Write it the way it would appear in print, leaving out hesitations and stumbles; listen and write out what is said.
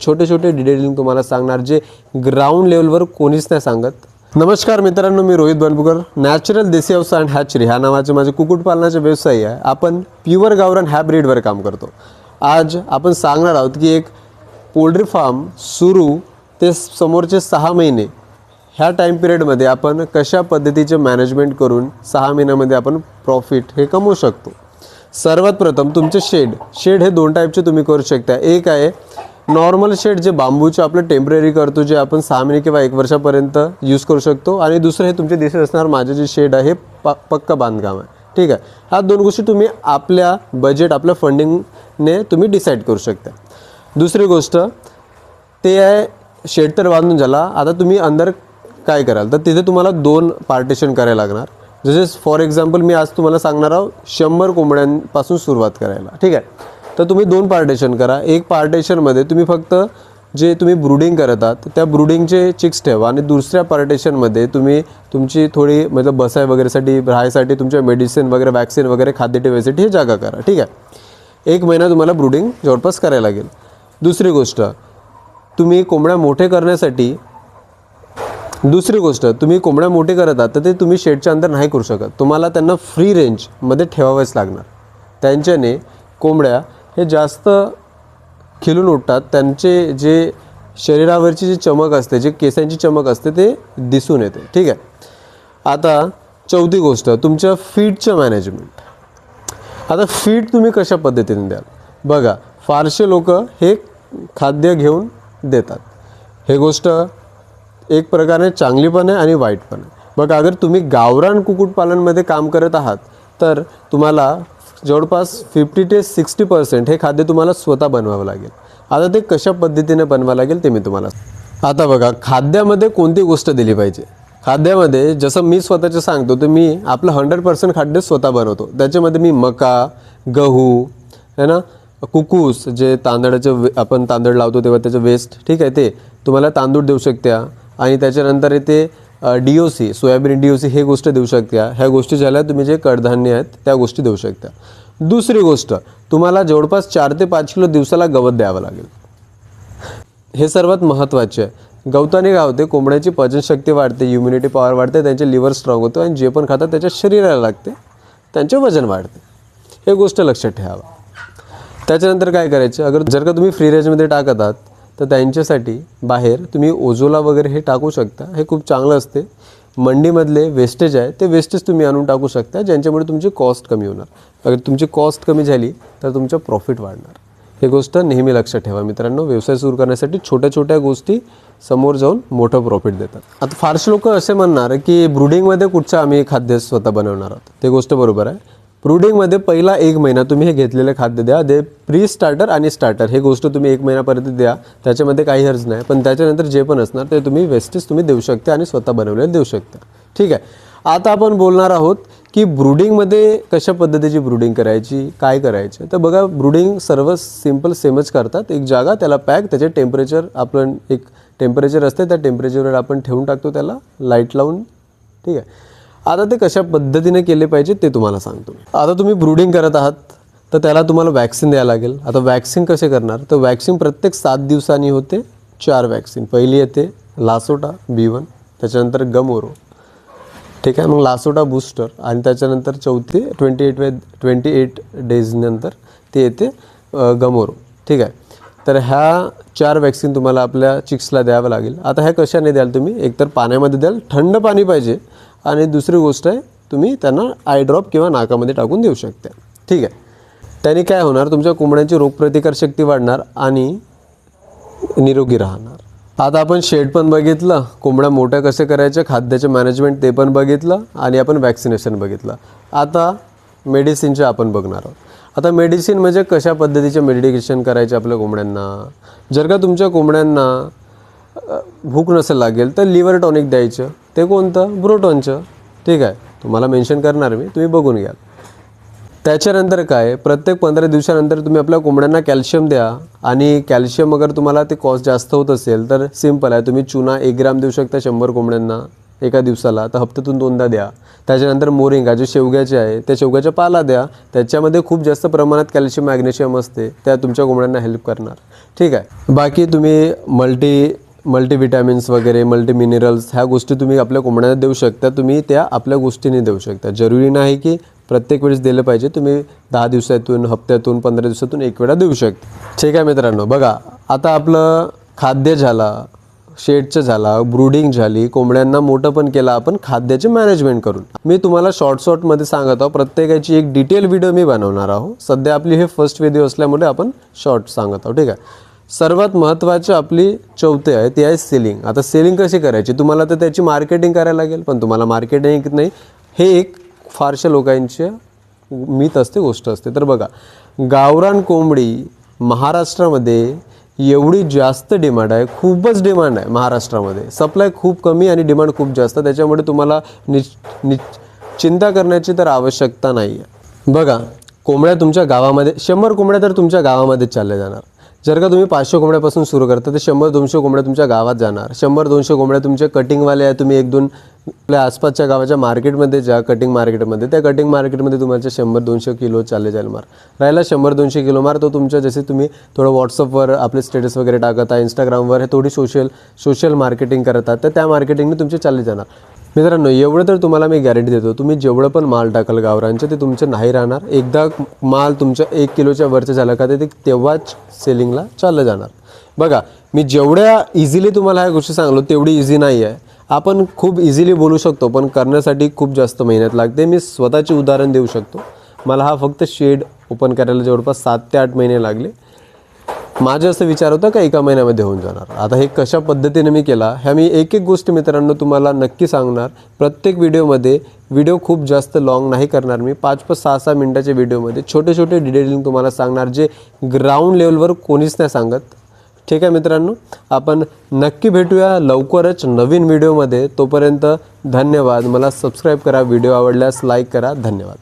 छोटे छोटे डिटेलिंग तुम्हाला सांगणार, जे ग्राउंड लेवलवर कोणीच नाही सांगत. नमस्कार मित्रांनो, मी रोहित बनपुकर. नॅचरल देसी व्यवसाय अँड हॅचरी ह्या नावाचे माझे कुक्कुटपालनाचे व्यवसाय आहे. आपण प्युअर गावरान हायब्रीडवर काम करतो. आज आपण सांगणार आहोत की एक पोल्ट्री फार्म सुरू ते समोरचे 6 महिने ह्या टाईम पिरियडमध्ये आपण कशा पद्धतीचे मॅनेजमेंट करून 6 महिन्यामध्ये आपण प्रॉफिट हे कमवू शकतो. सर्वात प्रथम तुमचे शेड हे 2 टाईपचे तुम्ही करू शकता. एक आहे नॉर्मल शेड, जे बांबूचे आपलं टेम्पररी करतो, जे आपण 6 महिने किंवा 1 वर्षापर्यंत यूज करू शकतो. आणि दुसरं हे तुमचे दिसत असणार माझे जे शेड आहे पक्का बांधकाम आहे. ठीक आहे, ह्या 2 गोष्टी तुम्ही आपल्या बजेट, आपल्या फंडिंगने तुम्ही डिसाईड करू शकता. दुसरी गोष्ट ते आहे शेड तर बांधून झाला. आता तुम्ही अंदर काय कराल तर तिथे तुम्हाला 2 पार्टिशन करायला लागणार. जसे फॉर एक्झाम्पल मी आज तुम्हाला सांगणार आहोत 100 कोंबड्यांपासून सुरुवात करायला. ठीक आहे, तर तुम्ही 2 पार्टिशन करा. एक पार्टिशनमध्ये तुम्ही फक्त जे तुम्ही ब्रूडिंग करत आहात त्या ब्रूडिंगचे चिक्स ठेवा आणि दुसऱ्या पार्टिशनमध्ये तुम्ही तुमची थोडी मतलब बसाय वगैरेसाठी, राहायसाठी, तुमच्या मेडिसिन वगैरे, वॅक्सिन वगैरे, खाद्य ठेवायसाठी हे जागा करा. ठीक आहे, 1 महिना तुम्हाला ब्रूडिंग जवळपास करायला लागेल. दुसरी गोष्ट तुम्ही कोंबड्या मोठे करण्यासाठी तुम्ही कोंबड्या मोठे करत आहात तर ते तुम्ही शेडच्या अंदर नाही करू शकत. तुम्हाला त्यांना फ्री रेंजमध्ये ठेवावेच लागणार. त्यांच्याने कोंबड्या हे जास्त खिलून उठतात. त्यांचे जे शरीरावरची जी चमक असते, जे केसांची चमक असते ते दिसून येते. ठीक आहे, आता चौथी गोष्ट तुमच्या फीडचं मॅनेजमेंट. आता फीड तुम्ही कशा पद्धतीने द्याल बघा. फारसे लोक हे खाद्य घेऊन देतात. हे गोष्ट एक प्रकारे चांगली पण आहे आणि वाईट पण आहे. बघा, अगर तुम्ही गावरान कुक्कुटपालनमध्ये काम करत आहात तर तुम्हाला जवळपास 50 ते 60% हे खाद्य तुम्हाला स्वतः बनवावं लागेल. आता ते कशा पद्धतीने बनवावं लागेल ते मी तुम्हाला. आता बघा, खाद्यामध्ये कोणती गोष्ट दिली पाहिजे. खाद्यामध्ये जसं मी स्वतःचं सांगतो तर मी आपलं 100% खाद्य स्वतः बनवतो. त्याच्यामध्ये मी मका, गहू है ना, कुकूस, जे तांदळाचं आपण तांदूळ लावतो तेव्हा त्याचं वेस्ट, ठीक आहे, ते तुम्हाला तांदूळ देऊ शकत्या. आणि त्याच्यानंतर येते DOC, सोयाबीन DOC हे गोष्ट देऊ शकत्या. ह्या गोष्टी झाल्या. तुम्ही जे कडधान्य आहेत त्या गोष्टी देऊ शकता. दुसरी गोष्ट तुम्हाला जवळपास 4 ते 5 किलो दिवसाला गवत द्यावं लागेल. हे सर्वात महत्त्वाचे आहे. गवताने काय होते, कोंबड्याची पचनशक्ती वाढते, इम्युनिटी पॉवर वाढते, त्यांचे लिव्हर स्ट्रॉंग होतो आणि जे पण खातात त्याच्या शरीराला लागते, त्यांचे वजन वाढते. हे गोष्ट लक्षात ठेवा. त्याच्यानंतर काय करायचं, जर का तुम्ही फ्री रेंजमध्ये टाकत आहात तर त्यांच्यासाठी बाहेर तुम्ही ओझोला वगैरे हे टाकू शकता. हे खूप चांगलं असते. मंडीमधले वेस्टेज आहे ते वेस्टेज तुम्ही आणून टाकू शकता, ज्यांच्यामुळे तुमची कॉस्ट कमी होणार. अगर तुमची कॉस्ट कमी झाली तर तुमचं प्रॉफिट वाढणार. ही गोष्ट नेहमी लक्षात ठेवा मित्रांनो. व्यवसाय सुरू करण्यासाठी छोट्या छोट्या गोष्टी समोर जाऊन मोठं प्रॉफिट देतात. आता फारसे लोक असे म्हणणार की ब्रूडिंगमध्ये कुठचं आम्ही खाद्य स्वतः बनवणार आहोत. ते गोष्ट बरोबर आहे. ब्रूडिंगमध्ये पहिला 1 महिना तुम्ही हे घेतलेले खाद्य द्या. ते प्री स्टार्टर आणि स्टार्टर हे गोष्ट तुम्ही 1 महिन्यापर्यंत द्या. त्याच्यामध्ये काही हर्ज नाही. पण त्याच्यानंतर जे पण असणार ते तुम्ही वेस्टेज तुम्ही देऊ शकता आणि स्वतः बनवलेले देऊ शकता. ठीक आहे, आता आपण बोलणार आहोत की ब्रूडिंगमध्ये कशा पद्धतीची ब्रूडिंग करायची, काय करायचं. तर बघा, ब्रूडिंग सर्व सिम्पल सेमच करतात. एक जागा, त्याला पॅक, त्याचे टेम्परेचर, आपण एक टेम्परेचर असते त्या टेम्परेचरवर आपण ठेवून टाकतो, त्याला लाईट लावून. ठीक आहे, आता ते कशा पद्धतीने केले पाहिजे ते तुम्हाला सांगतो. आता तुम्ही ब्रूडिंग करत आहात तर त्याला तुम्हाला वॅक्सिन द्यायला लागेल. आता वॅक्सिन कसे करणार, तर वॅक्सिन प्रत्येक 7 दिवसांनी होते. 4 वॅक्सिन. पहिली येते लासोटा B1, त्याच्यानंतर गमोरो. ठीक आहे, मग लासोटा बूस्टर आणि त्याच्यानंतर चौथी 28 डेज नंतर ते येते गमोरो. ठीक आहे, तर ह्या 4 वॅक्सिन तुम्हाला आपल्या चिक्सला द्यावं लागेल. आता ह्या कशाने द्याल तुम्ही, एकतर पाण्यामध्ये द्याल, थंड पाणी पाहिजे. आणि दुसरी गोष्ट आहे, तुम्ही त्यांना आय ड्रॉप किंवा नाकामध्ये टाकून देऊ शकता. ठीक आहे, त्याने काय होणार, तुमच्या कोंबड्यांची रोगप्रतिकारशक्ती वाढणार आणि निरोगी राहणार. आता आपण शेड पण बघितलं, कोंबड्या मोठ्या कसे करायचे, खाद्याचे मॅनेजमेंट ते पण बघितलं आणि आपण वॅक्सिनेशन बघितलं. आता मेडिसिनचे आपण बघणार आहोत. आता मेडिसिन म्हणजे कशा पद्धतीचे मेडिकेशन करायचे आपल्या कोंबड्यांना. जर का तुमच्या कोंबड्यांना भूक नसेल लागेल तर लिव्हर टॉनिक द्यायचं. ते कोणतं, ब्रोटॉनचं. ठीक आहे, तुम्हाला मेन्शन करणार मी, तुम्ही बघून घ्या. त्याच्यानंतर काय, प्रत्येक 15 दिवसानंतर तुम्ही आपल्या कोंबड्यांना कॅल्शियम द्या. आणि कॅल्शियम अगर तुम्हाला ते कॉस्ट जास्त होत असेल तर सिम्पल आहे, तुम्ही चुना 1 ग्राम देऊ शकता 100 कोंबड्यांना. एका दिवसाला, तर हप्त्यातून 2दा द्या. त्याच्यानंतर मोरिंगा जे शेवग्याचे आहे त्या शेवग्याच्या पाला द्या. त्याच्यामध्ये खूप जास्त प्रमाणात कॅल्शियम मॅग्नेशियम असते, त्या तुमच्या कोंबड्यांना हेल्प करणार. ठीक आहे. बाकी तुम्ही मल्टीविटॅमिन्स वगैरे मल्टी मिनरल्स ह्या गोष्टी तुम्ही आपल्या कोंबड्यांना देऊ शकता. तुम्ही त्या आपल्या गोष्टीने देऊ शकता. जरुरी नाही की प्रत्येक वेळेस दिलं पाहिजे. तुम्ही 10 दिवसातून, हप्त्यातून, 15 दिवसातून एक वेळा देऊ शकता. ठीक आहे मित्रांनो, बघा आता आपलं खाद्य झाला, शेडचं झाला, ब्रूडिंग झाली, कोंबड्यांना मोठं पण केलं आपण खाद्याचे मॅनेजमेंट करून. मी तुम्हाला शॉर्टमध्ये सांगत आहो. प्रत्येकाची एक डिटेल व्हिडिओ मी बनवणार आहोत. सध्या आपली हे फर्स्ट व्हिडिओ असल्यामुळे आपण शॉर्ट सांगत आहोत. ठीक आहे. सर्वात महत्त्वाची आपली चौथी आहे, ती आहे सेलिंग. आता सेलिंग कशी करायची, तुम्हाला तर त्याची मार्केटिंग करायला लागेल. पण तुम्हाला मार्केटिंग नाही, हे एक फारशा लोकांची मिथ असते, गोष्ट असते. तर बघा, गावरान कोंबडी महाराष्ट्रामध्ये एवढी जास्त डिमांड आहे, खूपच डिमांड आहे महाराष्ट्रामध्ये. सप्लाय खूप कमी आणि डिमांड खूप जास्त. त्याच्यामुळे तुम्हाला चिंता करण्याची तर आवश्यकता नाही आहे. बघा, कोंबड्या तुमच्या गावामध्ये 100 कोंबड्या तर तुमच्या गावामध्येच चालल्या जाणार. जर का तुम्ही 500 कोंबड्यापासून सुरू करता तर 100-200 कोंबड्या तुमच्या गावात जाणार. 100-200 कोंबड्या तुमचे कटिंगवाले आहे. तुम्ही 1-2 आपल्या आसपासच्या गावाच्या मार्केटमध्ये जा, कटिंग मार्केटमध्ये. त्या कटिंग मार्केटमध्ये तुम्हाला 100-200 किलो चालले जाईल मार. राहिला 100-200 किलो मार, तो तुमच्या जसे तुम्ही थोडं व्हॉट्सअपवर आपले स्टेटस वगैरे टाकत आहे, इंस्टाग्रामवर हे थोडी सोशल मार्केटिंग करतात, तर त्या मार्केटिंगने तुमचे चालले जाणार. मित्रांनो, एवढं तर तुम्हाला मी गॅरंटी देतो, तुम्ही जेवढं पण माल टाकाल गावरांचे ते तुमचं नाही राहणार. एकदा माल तुमच्या 1 किलोच्या वरचं झालं का ते तेव्हाच सेलिंगला चाललं जाणार. बघा, मी जेवढ्या इझिली तुम्हाला ह्या गोष्टी सांगलो तेवढी इझी नाही आहे. आपण खूप इझिली बोलू शकतो, पण करण्यासाठी खूप जास्त मेहनत लागते. मी स्वतःचे उदाहरण देऊ शकतो. मला हा फक्त शेड ओपन करायला जवळपास 7 ते 8 महिने लागले. माझं असं विचार होता का 1 महिन्यामध्ये होऊन जाणार. आता हे कशा पद्धतीने मी केला, ह्या मी एक गोष्ट मित्रांनो तुम्हाला नक्की सांगणार. प्रत्येक व्हिडिओ खूप जास्त लॉंग नाही करणार मी. 5-6 मिनटाच्या व्हिडिओमध्ये छोटे डिटेलिंग तुम्हाला सांगणार, जे ग्राउंड लेवलवर कोणीच नाही सांगत. ठीक आहे मित्रांनो, आपण नक्की भेटूया लवकरच नवीन व्हिडिओमध्ये. तोपर्यंत धन्यवाद. मला सबस्क्राईब करा, व्हिडिओ आवडल्यास लाईक करा. धन्यवाद.